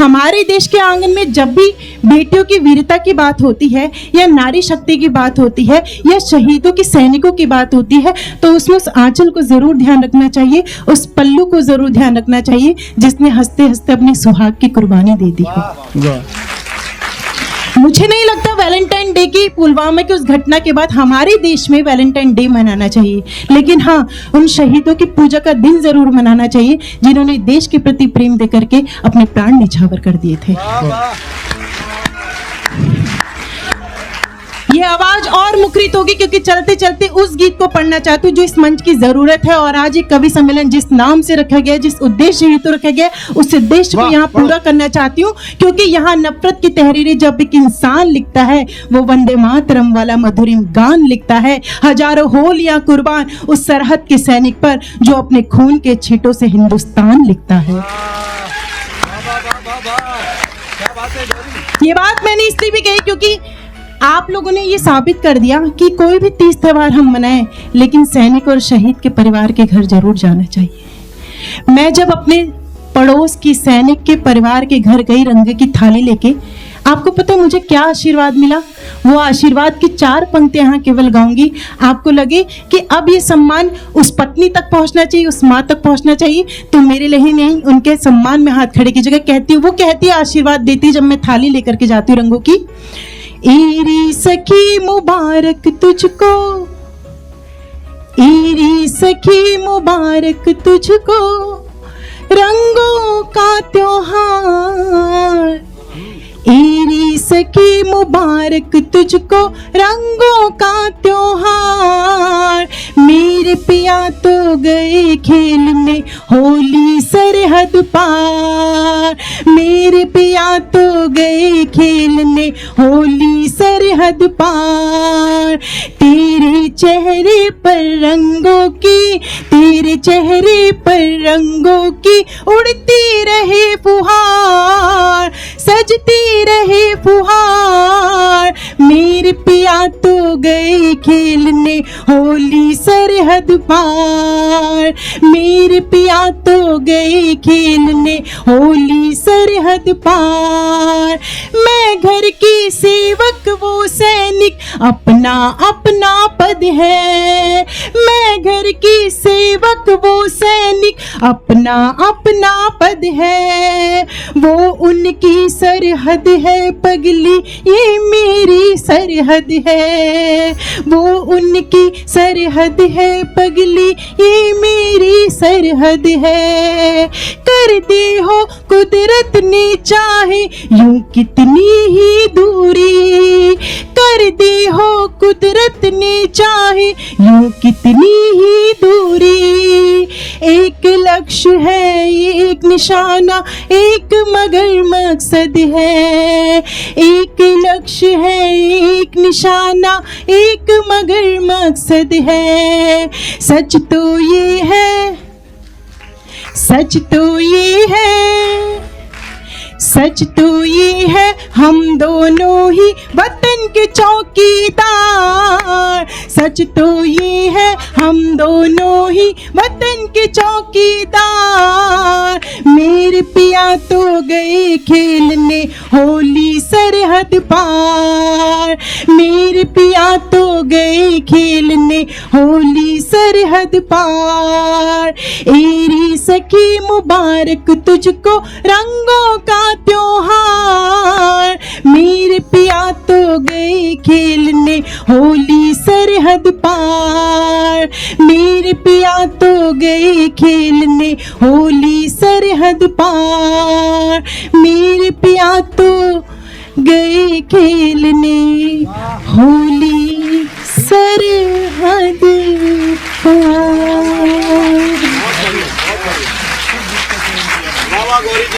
हमारे देश के आंगन में जब भी बेटियों की वीरता की बात होती है या नारी शक्ति की बात होती है या शहीदों की सैनिकों की बात होती है तो उसमें उस आंचल को जरूर ध्यान रखना चाहिए, उस पल्लू को जरूर ध्यान रखना चाहिए जिसने हंसते हंसते अपने सुहाग की कुर्बानी दे दी हो। मुझे नहीं लगता वैलेंटाइन डे की पुलवामा की उस घटना के बाद हमारे देश में वैलेंटाइन डे मनाना चाहिए, लेकिन हाँ उन शहीदों की पूजा का दिन जरूर मनाना चाहिए जिन्होंने देश के प्रति प्रेम देकर के अपने प्राण निछावर कर दिए थे। ये आवाज और मुखरित होगी क्योंकि चलते चलते उस गीत को पढ़ना चाहती हूँ जो इस मंच की जरूरत है। और आज एक कवि सम्मेलन जिस नाम से रखा गया, जिस उद्देश्य हेतु रखा गया, उस उद्देश्य को यहाँ पूरा करना चाहती हूँ क्योंकि यहाँ नफरत की तहरीरें जब एक इंसान लिखता है वो वंदे मातरम वाला मधुरिम गान लिखता है। हजारों होलियां कुर्बान उस सरहद के सैनिक पर जो अपने खून के छींटों से हिंदुस्तान लिखता है। ये बात मैंने इसलिए भी कही क्योंकि आप लोगों ने ये साबित कर दिया कि कोई भी तीज त्योहार हम मनाएं लेकिन सैनिक और शहीद के परिवार के घर जरूर जाना चाहिए। मैं जब अपने पड़ोस की सैनिक के परिवार के घर गई रंग की थाली लेके, आपको पता है मुझे क्या आशीर्वाद मिला? वो आशीर्वाद की 4 पंक्तियां यहाँ केवल गाऊंगी, आपको लगे कि अब ये सम्मान उस पत्नी तक पहुंचना चाहिए, उस माँ तक पहुंचना चाहिए, तो मेरे लिए ही नहीं उनके सम्मान में हाथ खड़े की जगह कहती हूँ, वो कहती है आशीर्वाद देती जब मैं थाली लेकर के जाती हूँ रंगों की। एरी सखी मुबारक तुझको, एरी सखी मुबारक तुझको, रंगों का त्योहार। एरी सखी मुबारक तुझको, रंगों का त्योहार। मेरे पिया तो गए खेलने होली सरहद पार। मेरे पिया तो गए खेलने होली सरहद पार। तेरे चेहरे पर रंगों की, तेरे चेहरे पर रंगों की उड़ती रहे फुहार, सजती रहे फुहार। मेरे पिया तो गए खेलने होली सरहद पार। मेरे पिया तो गए खेलने होली सरहद पार। मैं घर की सेवक वो सैनिक, अपना अपना पद है। मैं घर की सेवक वो सैनिक, अपना अपना पद है। वो उनकी सरहद है पगली, ये मेरी सरहद है। वो उनकी सरहद है पगली, ये मेरी सरहद है। कर दी हो कुदरत ने चाहे यूं कितनी ही दूरी, कर दी हो कुदरत ने चाहे यूं कितनी ही दूरी। एक लक्ष्य है, एक निशाना, एक मगर मकसद है। एक लक्ष्य है, एक निशाना, एक मगर मकसद है। सच तो ये है, सच तो ये है, सच तो ये है, हम दोनों ही वतन के चौकीदार। सच तो ये है, हम दोनों ही वतन के चौकीदार। मेरे पिया तो गए खेलने होली सरहद पार। मेरे पिया तो गए खेलने होली सरहद पार। एरी सखी मुबारक तुझको, रंगों का त्योहार। मेरे पिया तो गए खेलने होली सरहद पार। मेरे पिया तो गए खेलने होली सरहद पार। मेरे पिया तो गए खेलने होली सरहद पार।